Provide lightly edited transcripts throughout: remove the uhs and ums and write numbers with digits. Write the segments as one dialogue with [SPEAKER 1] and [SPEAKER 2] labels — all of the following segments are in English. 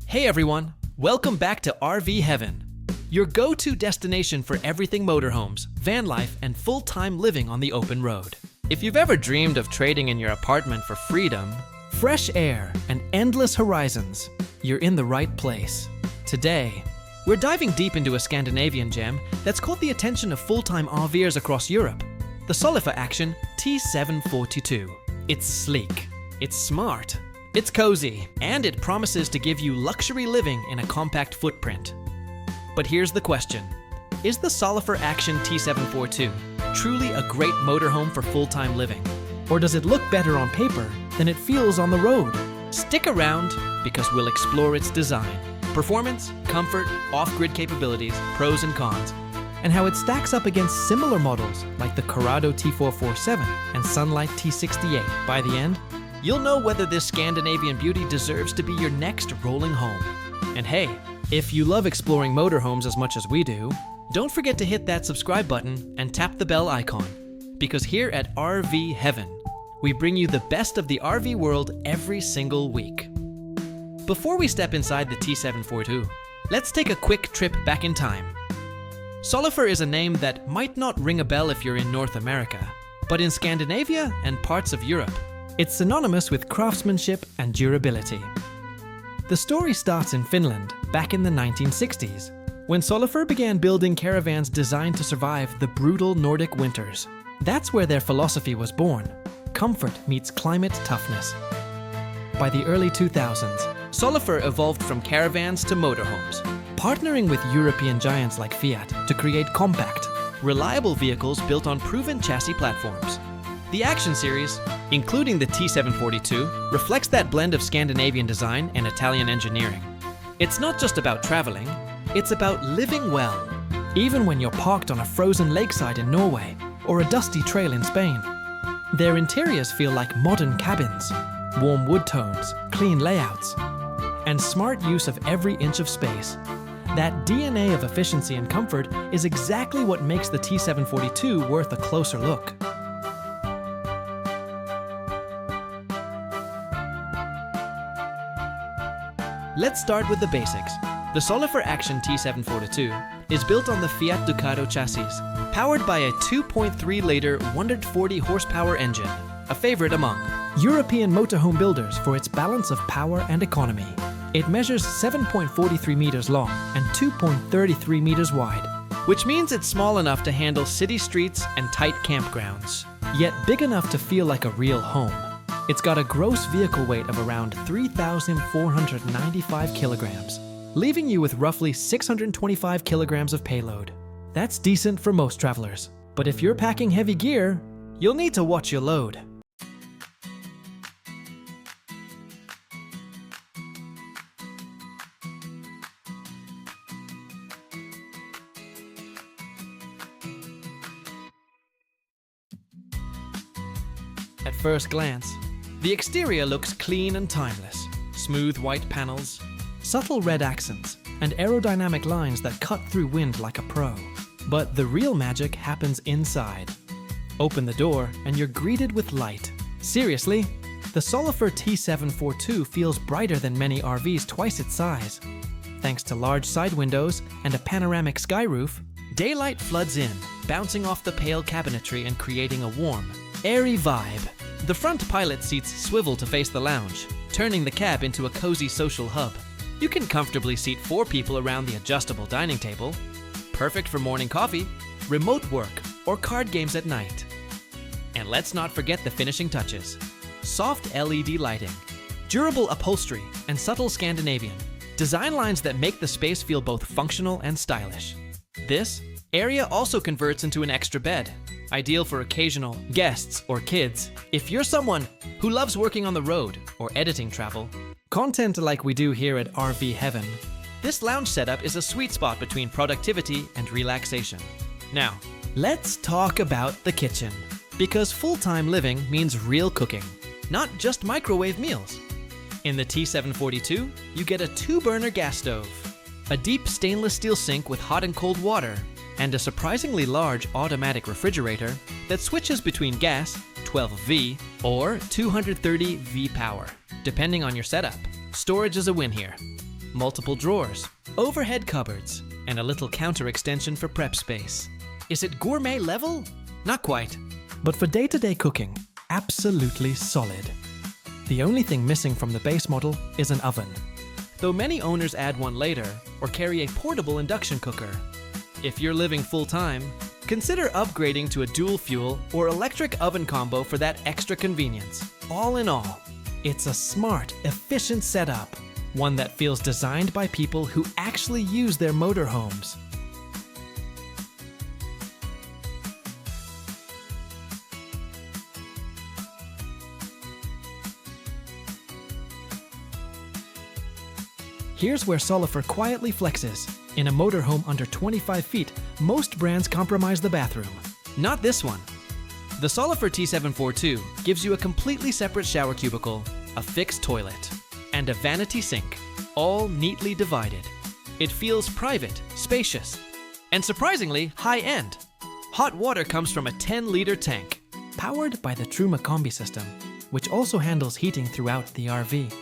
[SPEAKER 1] Hey everyone, welcome back to RV Heaven, your go-to destination for everything motorhomes, van life, and full-time living on the open road. If you've ever dreamed of trading in your apartment for freedom, fresh air, and endless horizons, you're in the right place. Today, we're diving deep into a Scandinavian gem that's caught the attention of full-time RVers across Europe, the Solifer Action T742. It's sleek, it's smart, it's cozy, and it promises to give you luxury living in a compact footprint. But here's the question. Is the Solifer Action T742 truly a great motorhome for full-time living? Or does it look better on paper than it feels on the road? Stick around because we'll explore its design, performance, comfort, off-grid capabilities, pros and cons, and how it stacks up against similar models like the Corrado T447 and Sunlight T68. By the end, you'll know whether this Scandinavian beauty deserves to be your next rolling home. And hey, if you love exploring motorhomes as much as we do, don't forget to hit that subscribe button and tap the bell icon, because here at RV Heaven, we bring you the best of the RV world every single week. Before we step inside the T742, let's take a quick trip back in time. Solifer is a name that might not ring a bell if you're in North America, but in Scandinavia and parts of Europe, it's synonymous with craftsmanship and durability. The story starts in Finland back in the 1960s, when Solifer began building caravans designed to survive the brutal Nordic winters. That's where their philosophy was born. Comfort meets climate toughness. By the early 2000s, Solifer evolved from caravans to motorhomes, partnering with European giants like Fiat to create compact, reliable vehicles built on proven chassis platforms. The Action series, including the T742, reflects that blend of Scandinavian design and Italian engineering. It's not just about traveling, it's about living well, even when you're parked on a frozen lakeside in Norway or a dusty trail in Spain. Their interiors feel like modern cabins, warm wood tones, clean layouts, and smart use of every inch of space. That DNA of efficiency and comfort is exactly what makes the T742 worth a closer look. Let's start with the basics. The Solifer Action T742 is built on the Fiat Ducato chassis, powered by a 2.3-liter 140 horsepower engine, a favorite among European motorhome builders for its balance of power and economy. It measures 7.43 meters long and 2.33 meters wide, which means it's small enough to handle city streets and tight campgrounds, yet big enough to feel like a real home. It's got a gross vehicle weight of around 3,495 kilograms, leaving you with roughly 625 kilograms of payload. That's decent for most travelers, but if you're packing heavy gear, you'll need to watch your load. At first glance, the exterior looks clean and timeless. Smooth white panels, subtle red accents, and aerodynamic lines that cut through wind like a pro. But the real magic happens inside. Open the door and you're greeted with light. Seriously, the Solifer T742 feels brighter than many RVs twice its size. Thanks to large side windows and a panoramic sky roof, daylight floods in, bouncing off the pale cabinetry and creating a warm, airy vibe. The front pilot seats swivel to face the lounge, turning the cab into a cozy social hub. You can comfortably seat 4 people around the adjustable dining table, perfect for morning coffee, remote work, or card games at night. And let's not forget the finishing touches. Soft LED lighting, durable upholstery, and subtle Scandinavian. Design lines that make the space feel both functional and stylish. This area also converts into an extra bed, ideal for occasional guests or kids. If you're someone who loves working on the road or editing travel, content like we do here at RV Heaven, this lounge setup is a sweet spot between productivity and relaxation. Now, let's talk about the kitchen, because full-time living means real cooking, not just microwave meals. In the T742, you get a 2-burner gas stove, a deep stainless steel sink with hot and cold water, and a surprisingly large automatic refrigerator that switches between gas, 12V, or 230V power, depending on your setup. Storage is a win here. multiple drawers, overhead cupboards, and a little counter extension for prep space. Is it gourmet level? Not quite. But for day-to-day cooking, absolutely solid. The only thing missing from the base model is an oven, though many owners add one later or carry a portable induction cooker. If you're living full-time, consider upgrading to a dual fuel or electric oven combo for that extra convenience. All in all, it's a smart, efficient setup, one that feels designed by people who actually use their motorhomes. Here's where Solifer quietly flexes. In a motorhome under 25 feet, most brands compromise the bathroom. Not this one. The Solifer T742 gives you a completely separate shower cubicle, a fixed toilet, and a vanity sink, all neatly divided. It feels private, spacious, and surprisingly high-end. Hot water comes from a 10-liter tank, powered by the Truma Combi system, which also handles heating throughout the RV.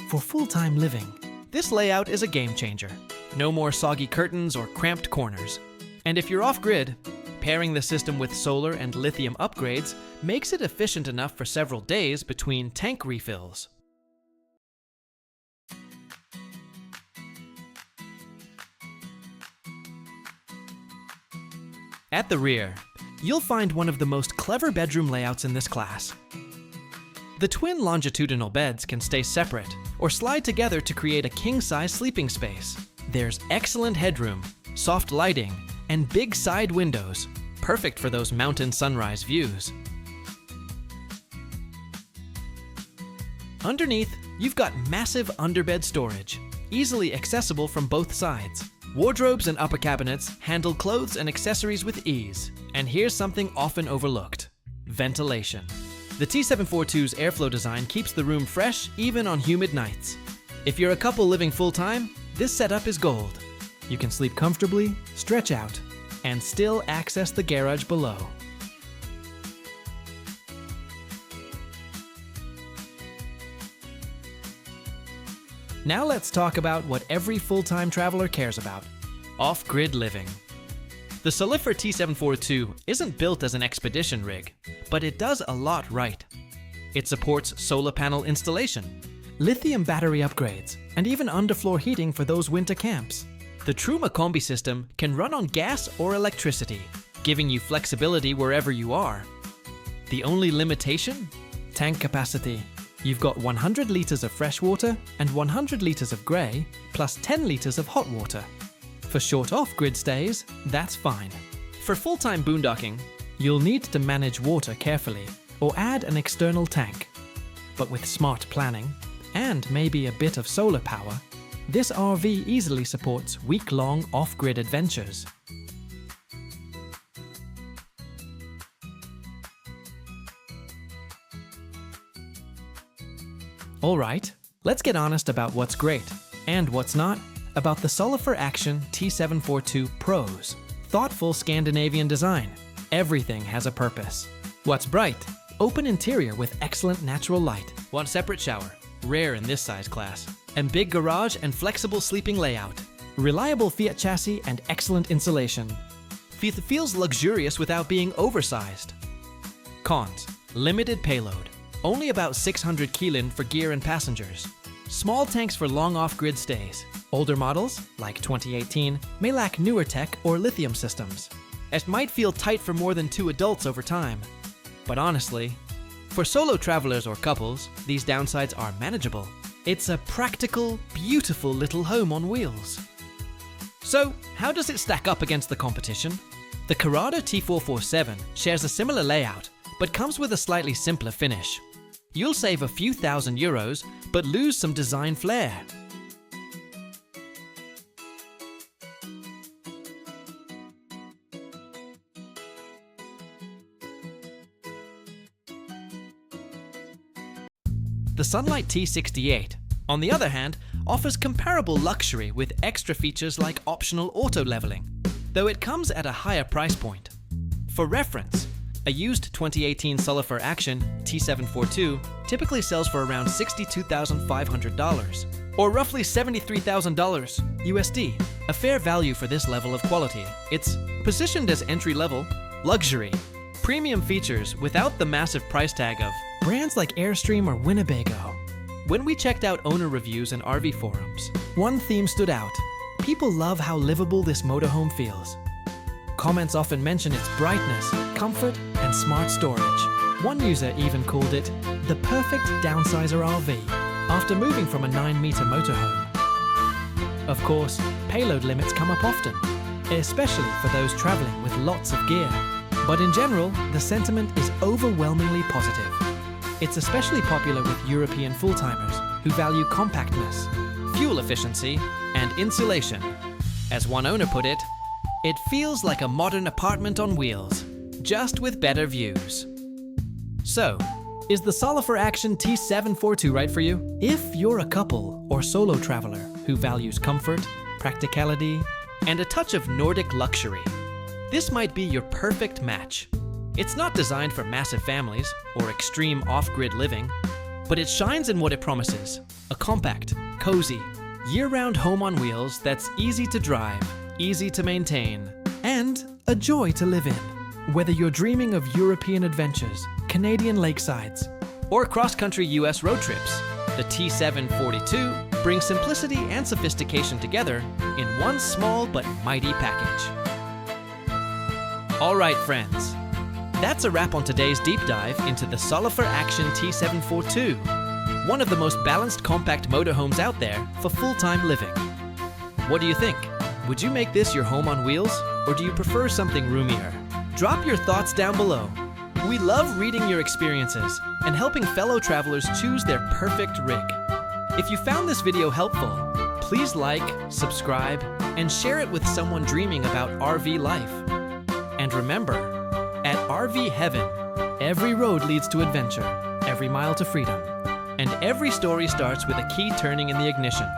[SPEAKER 1] For full-time living, this layout is a game changer. No more soggy curtains or cramped corners. And if you're off-grid, pairing the system with solar and lithium upgrades makes it efficient enough for several days between tank refills. At the rear, you'll find one of the most clever bedroom layouts in this class. The twin longitudinal beds can stay separate or slide together to create a king-size sleeping space. There's excellent headroom, soft lighting, and big side windows, perfect for those mountain sunrise views. Underneath, you've got massive underbed storage, easily accessible from both sides. Wardrobes and upper cabinets handle clothes and accessories with ease. And here's something often overlooked: ventilation. The T742's airflow design keeps the room fresh even on humid nights. If you're a couple living full-time, this setup is gold. You can sleep comfortably, stretch out, and still access the garage below. Now let's talk about what every full-time traveler cares about: off-grid living. The Solifer T742 isn't built as an expedition rig, but it does a lot right. It supports solar panel installation, lithium battery upgrades, and even underfloor heating for those winter camps. The Truma Combi system can run on gas or electricity, giving you flexibility wherever you are. The only limitation? Tank capacity. You've got 100 liters of fresh water and 100 liters of grey, plus 10 liters of hot water. For short off-grid stays, that's fine. For full-time boondocking, you'll need to manage water carefully or add an external tank. But with smart planning, and maybe a bit of solar power, this RV easily supports week-long off-grid adventures. Alright, let's get honest about what's great, and what's not, about the Solifer Action T742 Pros. Thoughtful Scandinavian design. Everything has a purpose. What's bright? Open interior with excellent natural light. One separate shower, rare in this size class. And big garage and flexible sleeping layout. Reliable Fiat chassis and excellent insulation. Feels luxurious without being oversized. Cons: limited payload. Only about 600 kilon for gear and passengers. Small tanks for long off-grid stays. Older models, like 2018, may lack newer tech or lithium systems. It might feel tight for more than 2 adults over time. But honestly, for solo travelers or couples, these downsides are manageable. It's a practical, beautiful little home on wheels. So, how does it stack up against the competition? The Carrada T447 shares a similar layout, but comes with a slightly simpler finish. You'll save a few €1,000s, but lose some design flair. The Sunlight T68, on the other hand, offers comparable luxury with extra features like optional auto leveling, though it comes at a higher price point. For reference, a used 2018 Solifer Action T742 typically sells for around $62,500. or roughly $73,000 USD, a fair value for this level of quality. It's positioned as entry-level, luxury, premium features without the massive price tag of brands like Airstream or Winnebago. When we checked out owner reviews and RV forums, one theme stood out. People love how livable this motorhome feels. Comments often mention its brightness, comfort, and smart storage. One user even called it the perfect downsizer RV after moving from a 9-meter motorhome. Of course, payload limits come up often, especially for those traveling with lots of gear. But in general, the sentiment is overwhelmingly positive. It's especially popular with European full-timers who value compactness, fuel efficiency, and insulation. As one owner put it, "It feels like a modern apartment on wheels, just with better views." So, is the Solifer Action T742 right for you? If you're a couple or solo traveler who values comfort, practicality, and a touch of Nordic luxury, this might be your perfect match. It's not designed for massive families or extreme off-grid living, but it shines in what it promises: a compact, cozy, year-round home on wheels that's easy to drive, easy to maintain, and a joy to live in. Whether you're dreaming of European adventures, Canadian lakesides, or cross-country US road trips, the T742 brings simplicity and sophistication together in one small but mighty package. All right, friends. That's a wrap on today's deep dive into the Solifer Action T742, one of the most balanced compact motorhomes out there for full-time living. What do you think? Would you make this your home on wheels, or do you prefer something roomier? Drop your thoughts down below. We love reading your experiences and helping fellow travelers choose their perfect rig. If you found this video helpful, please like, subscribe, and share it with someone dreaming about RV life. And remember, at RV Heaven, every road leads to adventure, every mile to freedom, and every story starts with a key turning in the ignition.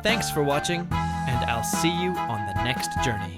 [SPEAKER 1] Thanks for watching, and I'll see you on the next journey.